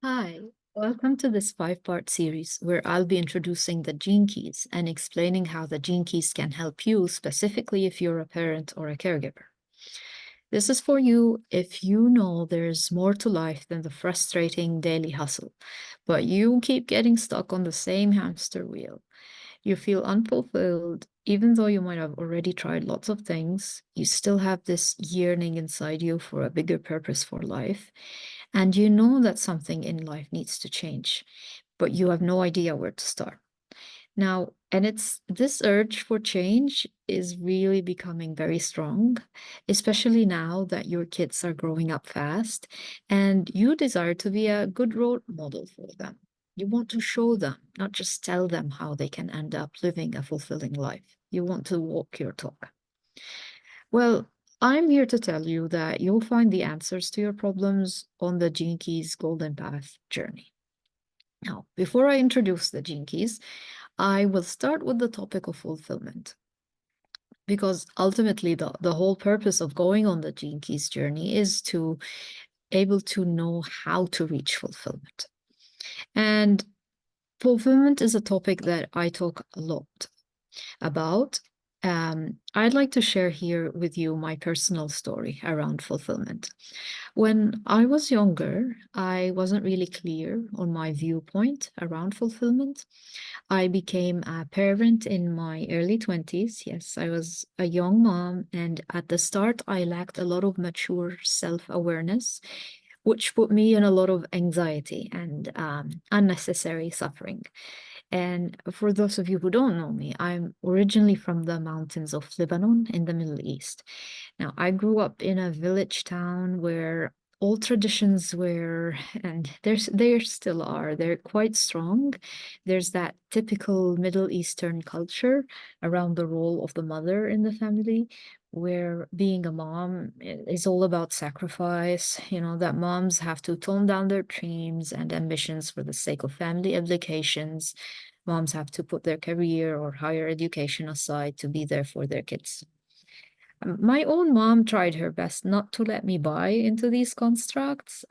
Hi, welcome to this five-part series where I'll be introducing the gene keys and explaining how the gene keys can help you, specifically if you're a parent or a caregiver. This is for you if you know there's more to life than the frustrating daily hustle, but you keep getting stuck on the same hamster wheel. You feel unfulfilled, even though you might have already tried lots of things. You still have this yearning inside you for a bigger purpose for life. And you know that something in life needs to change, but you have no idea where to start. Now, and it's this urge for change is really becoming very strong, especially now that your kids are growing up fast and you desire to be a good role model for them. You want to show them, not just tell them how they can end up living a fulfilling life. You want to walk your talk. Well, I'm here to tell you that you'll find the answers to your problems on the Gene Keys Golden Path journey. Now, before I introduce the Gene Keys, I will start with the topic of fulfillment because ultimately the whole purpose of going on the Gene Keys journey is to able to know how to reach fulfillment. And fulfillment is a topic that I talk a lot about. I'd like to share here with you my personal story around fulfillment. When I was younger, I wasn't really clear on my viewpoint around fulfillment. I became a parent in my early 20s. Yes, I was a young mom, and at the start, I lacked a lot of mature self-awareness, which put me in a lot of anxiety and unnecessary suffering. And for those of you who don't know me, I'm originally from the mountains of Lebanon in the Middle East. Now, I grew up in a village town where all traditions were, and there still are, they're quite strong. There's that typical Middle Eastern culture around the role of the mother in the family, where being a mom is all about sacrifice, that moms have to tone down their dreams and ambitions for the sake of family obligations. Moms have to put their career or higher education aside to be there for their kids. My own mom tried her best not to let me buy into these constructs.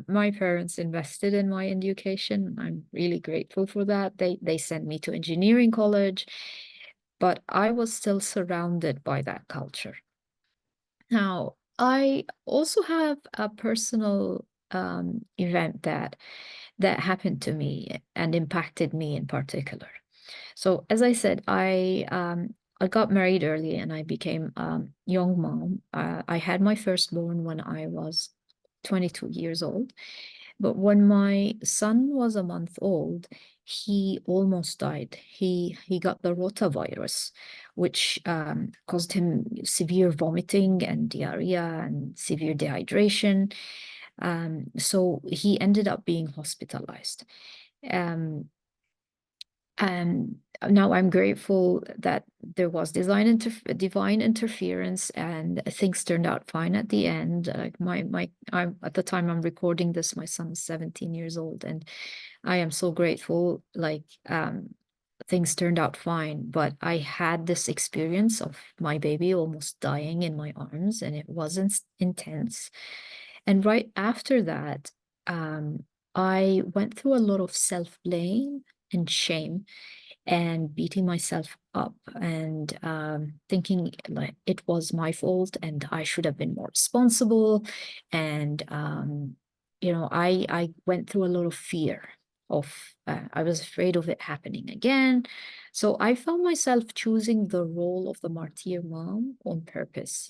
My parents invested in my education. I'm really grateful for that. They sent me to engineering college, but I was still surrounded by that culture. Now, I also have a personal event that happened to me and impacted me in particular. So, as I said, I got married early and I became a young mom. I had my firstborn when I was 22 years old. But when my son was a month old, he almost died. He got the rotavirus, which caused him severe vomiting and diarrhea and severe dehydration. So he ended up being hospitalized. Um, and now I'm grateful that there was divine interference and things turned out fine at the end. Like I'm at the time I'm recording this, my son is 17 years old, and I am so grateful. Things turned out fine, but I had this experience of my baby almost dying in my arms, and it wasn't intense. And right after that, I went through a lot of self-blame and shame and beating myself up and thinking like it was my fault and I should have been more responsible. And I went through a lot of fear of I was afraid of it happening again. So I found myself choosing the role of the martyr mom on purpose.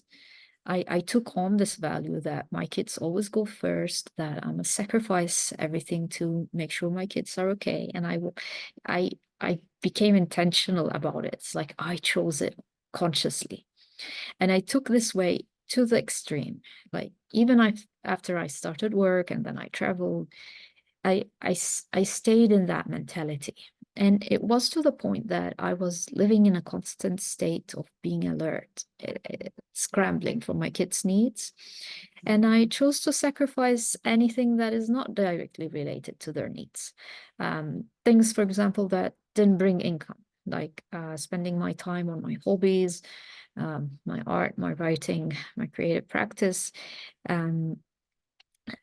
I took on this value that my kids always go first, that I'm gonna sacrifice everything to make sure my kids are okay. And I became intentional about it. It's like I chose it consciously. And I took this way to the extreme. Like even after I started work and then I traveled, I stayed in that mentality. And it was to the point that I was living in a constant state of being alert, scrambling for my kids' needs. And I chose to sacrifice anything that is not directly related to their needs. Things, for example, that didn't bring income, like spending my time on my hobbies, my art, my writing, my creative practice. Um,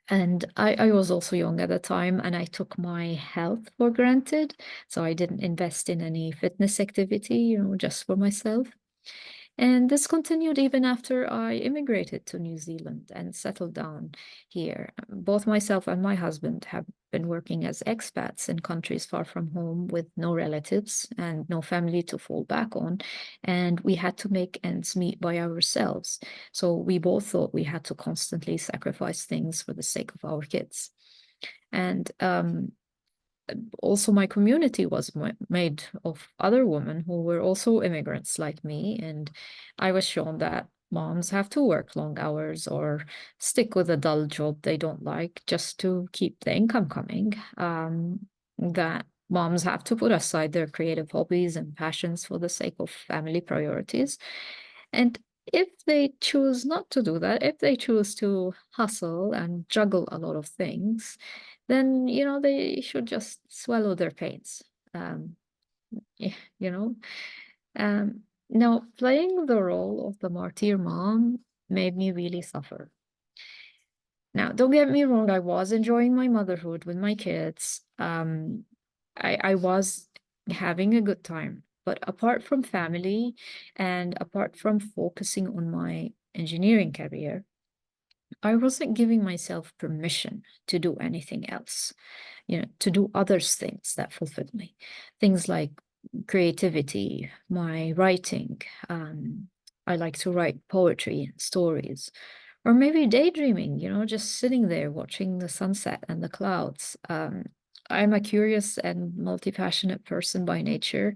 And I was also young at the time, and I took my health for granted. So I didn't invest in any fitness activity, just for myself. And this continued even after I immigrated to New Zealand and settled down here. Both myself and my husband have been working as expats in countries far from home with no relatives and no family to fall back on. And we had to make ends meet by ourselves. So we both thought we had to constantly sacrifice things for the sake of our kids. And also my community was made of other women who were also immigrants like me, and I was shown that moms have to work long hours or stick with a dull job they don't like just to keep the income coming. That moms have to put aside their creative hobbies and passions for the sake of family priorities. And if they choose not to do that, if they choose to hustle and juggle a lot of things, then they should just swallow their pains. Um, yeah, you know. Now, playing the role of the martyr mom made me really suffer. Now, don't get me wrong, I was enjoying my motherhood with my kids. I was having a good time. But apart from family and apart from focusing on my engineering career, I wasn't giving myself permission to do anything else, to do other things that fulfilled me. Things like creativity, my writing. I like to write poetry and stories, or maybe daydreaming, just sitting there watching the sunset and the clouds. I'm a curious and multi-passionate person by nature.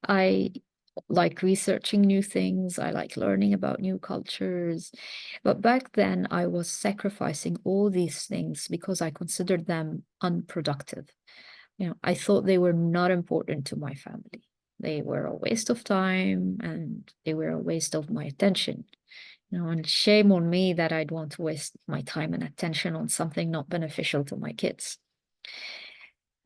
I like researching new things. I like learning about new cultures. But back then, I was sacrificing all these things because I considered them unproductive. I thought they were not important to my family. They were a waste of time and they were a waste of my attention. And shame on me that I'd want to waste my time and attention on something not beneficial to my kids.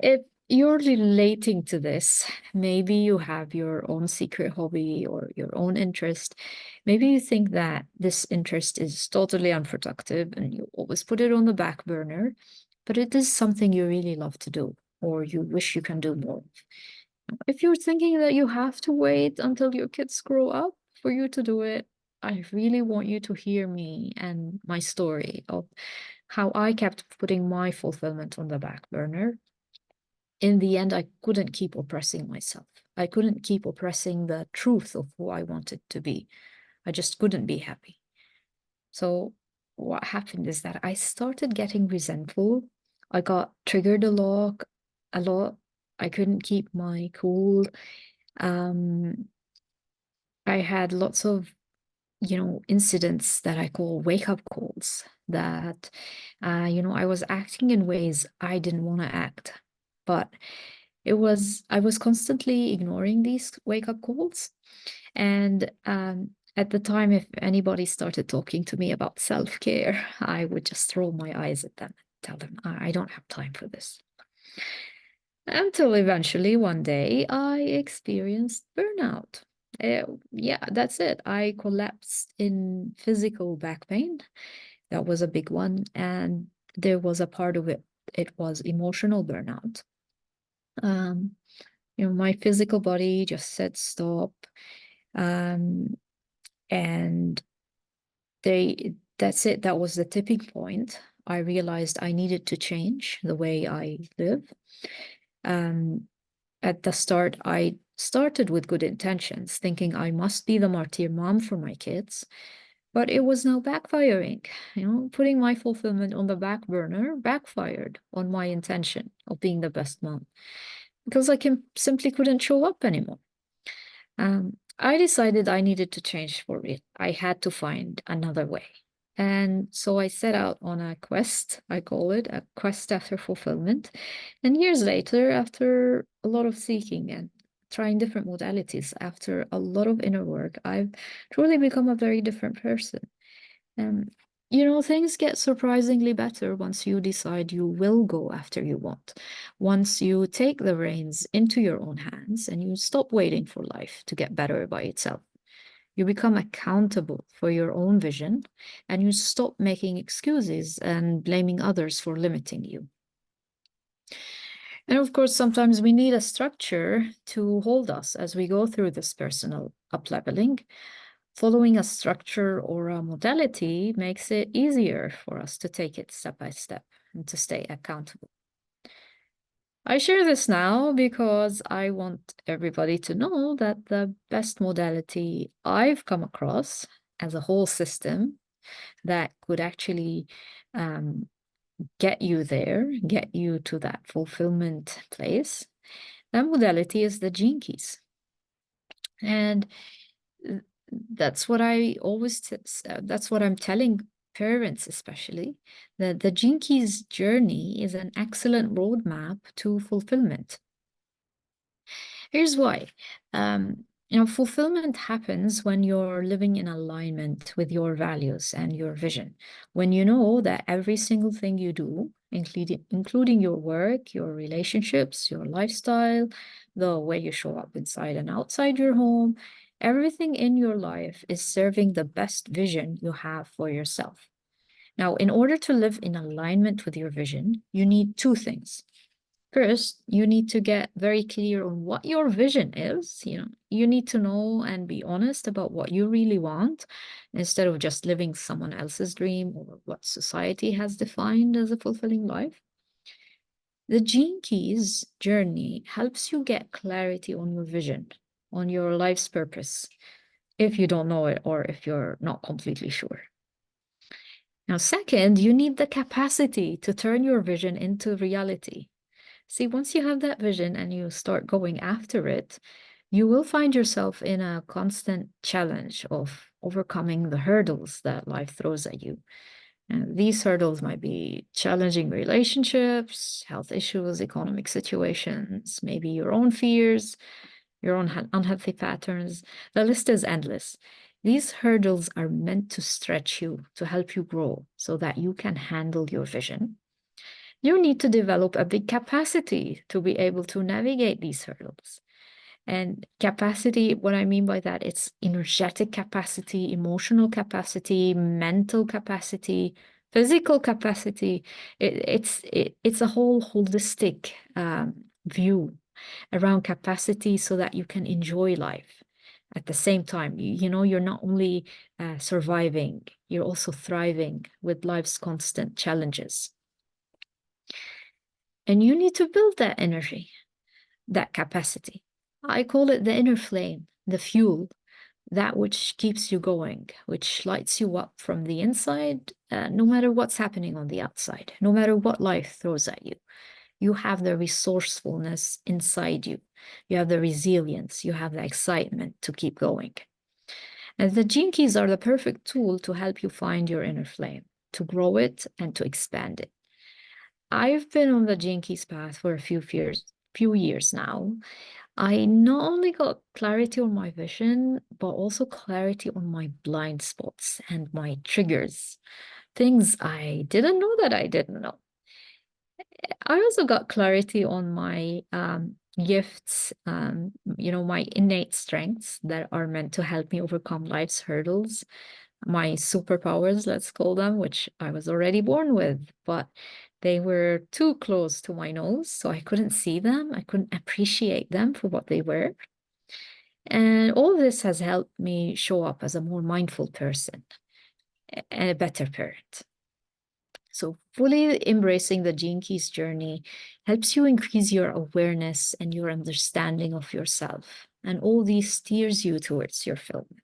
If you're relating to this, maybe you have your own secret hobby or your own interest. Maybe you think that this interest is totally unproductive and you always put it on the back burner, but it is something you really love to do or you wish you can do more. If you're thinking that you have to wait until your kids grow up for you to do it, I really want you to hear me and my story of how I kept putting my fulfillment on the back burner. In the end, I couldn't keep oppressing myself. I couldn't keep oppressing the truth of who I wanted to be. I just couldn't be happy. So what happened is that I started getting resentful. I got triggered a lot. I couldn't keep my cool. Um, I had lots of, incidents that I call wake up calls that, I was acting in ways I didn't want to act. But I was constantly ignoring these wake up calls. And at the time, if anybody started talking to me about self care, I would just roll my eyes at them and tell them, I don't have time for this. Until eventually one day I experienced burnout. Yeah, that's it. I collapsed in physical back pain. That was a big one. And there was a part of it, it was emotional burnout. Um, my physical body just said stop. Um, and that's it. That was the tipping point. I realized I needed to change the way I live. Um, at the start, I started with good intentions, thinking I must be the martyr mom for my kids. But it was now backfiring. Putting my fulfillment on the back burner backfired on my intention of being the best mom because I simply couldn't show up anymore. I decided I needed to change for it. I had to find another way. And so I set out on a quest, I call it a quest after fulfillment. And years later, after a lot of seeking and trying different modalities, after a lot of inner work, I've truly become a very different person. And things get surprisingly better once you decide you will go after you want. Once you take the reins into your own hands and you stop waiting for life to get better by itself. You become accountable for your own vision, and you stop making excuses and blaming others for limiting you. And of course, sometimes we need a structure to hold us as we go through this personal upleveling. Following a structure or a modality makes it easier for us to take it step by step and to stay accountable. I share this now because I want everybody to know that the best modality I've come across as a whole system that could actually get you there, get you to that fulfillment place, that modality is the Gene Keys. And that's what I always, that's what I'm telling parents especially, that the Gene Keys journey is an excellent roadmap to fulfillment. Here's why. Fulfillment happens when you're living in alignment with your values and your vision. When you know that every single thing you do, including your work, your relationships, your lifestyle, the way you show up inside and outside your home, everything in your life is serving the best vision you have for yourself. Now, in order to live in alignment with your vision, you need two things. First, you need to get very clear on what your vision is. You need to know and be honest about what you really want instead of just living someone else's dream or what society has defined as a fulfilling life. The Gene Keys journey helps you get clarity on your vision, on your life's purpose, if you don't know it or if you're not completely sure. Now, second, you need the capacity to turn your vision into reality. See, once you have that vision and you start going after it, you will find yourself in a constant challenge of overcoming the hurdles that life throws at you. And these hurdles might be challenging relationships, health issues, economic situations, maybe your own fears, your own unhealthy patterns. The list is endless. These hurdles are meant to stretch you, to help you grow so that you can handle your vision. You need to develop a big capacity to be able to navigate these hurdles. And capacity, what I mean by that, it's energetic capacity, emotional capacity, mental capacity, physical capacity. It's a whole holistic view around capacity so that you can enjoy life at the same time. You're not only surviving, you're also thriving with life's constant challenges. And you need to build that energy, that capacity. I call it the inner flame, the fuel, that which keeps you going, which lights you up from the inside, no matter what's happening on the outside, no matter what life throws at you. You have the resourcefulness inside you. You have the resilience. You have the excitement to keep going. And the Gene Keys are the perfect tool to help you find your inner flame, to grow it and to expand it. I've been on the Gene Keys path for a few years now. I not only got clarity on my vision, but also clarity on my blind spots and my triggers, things I didn't know that I didn't know. I also got clarity on my gifts, my innate strengths that are meant to help me overcome life's hurdles, my superpowers, let's call them, which I was already born with, but they were too close to my nose, so I couldn't see them. I couldn't appreciate them for what they were. And all this has helped me show up as a more mindful person and a better parent. So fully embracing the Gene Keys journey helps you increase your awareness and your understanding of yourself. And all these steers you towards your fulfillment.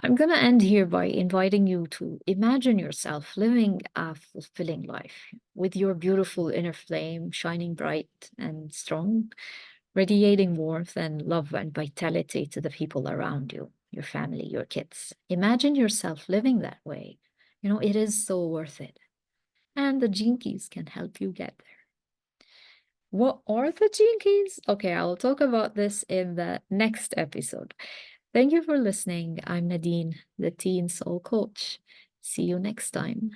I'm going to end here by inviting you to imagine yourself living a fulfilling life with your beautiful inner flame shining bright and strong, radiating warmth and love and vitality to the people around you, your family, your kids. Imagine yourself living that way. It is so worth it. And the Gene Keys can help you get there. What are the Gene Keys? Okay, I'll talk about this in the next episode. Thank you for listening. I'm Nadine, the Teen Soul Coach. See you next time.